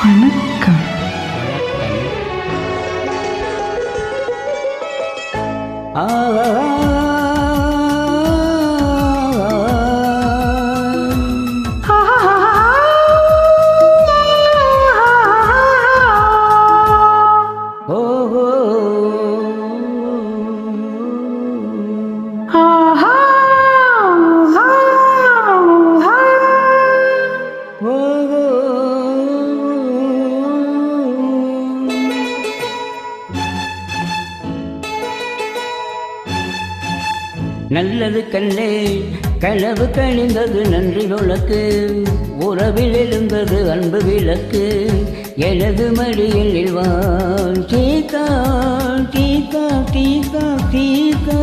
வணக்கம். நல்லது கண்ணே கனவு கழிந்தது நன்றி உனக்கு, உறவில் எழுந்தது அன்பு விளக்கு, எனது மடியில் வா சீதா சீதா சீதா சீதா.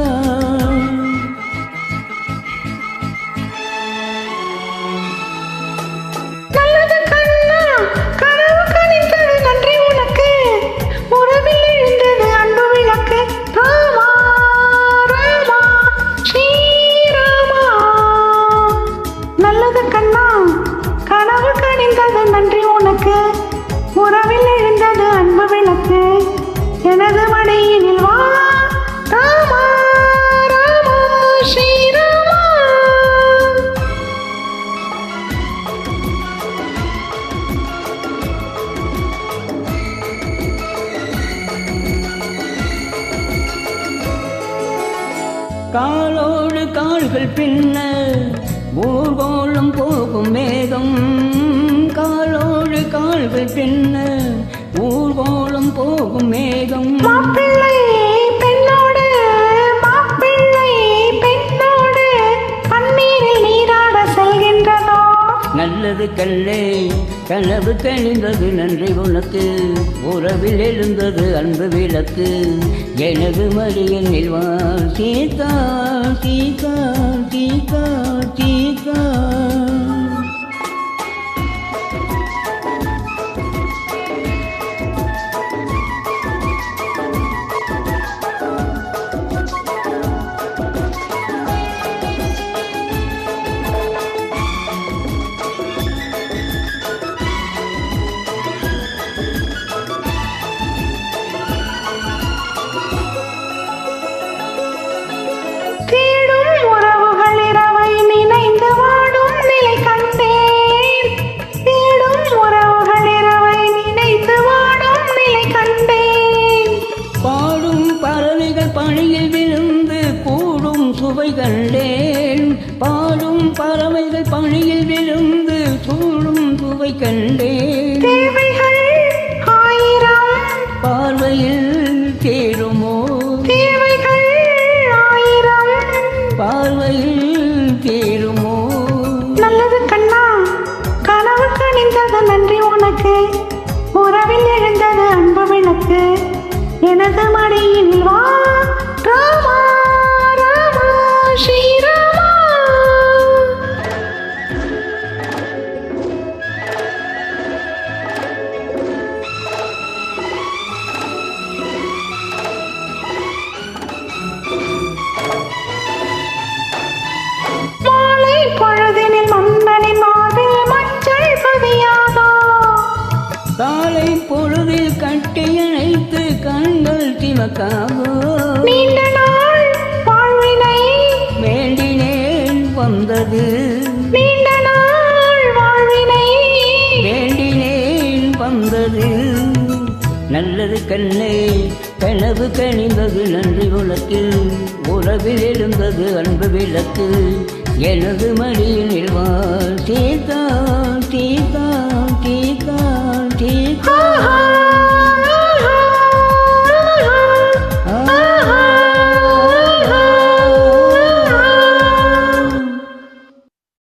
உறவில் எழுந்தது அன்பு விளக்கு, எனது மடியினில் வா ராமா ராமா ஸ்ரீராமா. காலோடு கால்கள் பின்ன ஊர்கோலம் போகும் மேகம், காலோடு கால்கள் பின்ன ஊர்கோலம் போகும் மேகம். மாப்பிள்ளை பெண்ணோடு மாப்பிள்ளை பெண்ணோடு பன்னீரில் நீராட செல்கின்றதோ. நல்லது கல்லே கனவு கழிந்தது நன்றி உனக்கு, உறவில் எழுந்தது அன்பு விளக்கு, எனது மடியில் வா சீதா சீதா சீதா சீதா. பணியில் விழுந்து கூடும் சுவை கண்டேன், பாடும் பறவைகள் பணியில் விழுந்து கூடும் சுவை கண்டேன். தேவைகள் ஆயிரம் பார்வையில் தேருமோ, தேவைகள் ஆயிரம் பார்வையில் தேருமோ. நல்லது கண்ணா கனவு கணிந்தது நன்றி உனக்கு, உறவில் எழுந்தது அன்பு விளக்கு, எனது மடியில் வா ராமா ராமா ஸ்ரீராமா. மாலை பொழுதினில் மன்னனின் மார்பில் மஞ்சள் பதியாதோ, காலை பொழுதில் கட்டியணைத்து கண்கள் திவக்காவோ. நீண்ட நாள் வாழ்வினை வேண்டினேன் வந்தது, நீண்ட நாள் வாழ்வினை வேண்டினேன் வந்தது. நல்லது கண்ணே கனவு கணிந்தது நன்றி உனக்கு, உறவில் எழுந்தது அன்பு விளக்கு, எனது மடியில் வா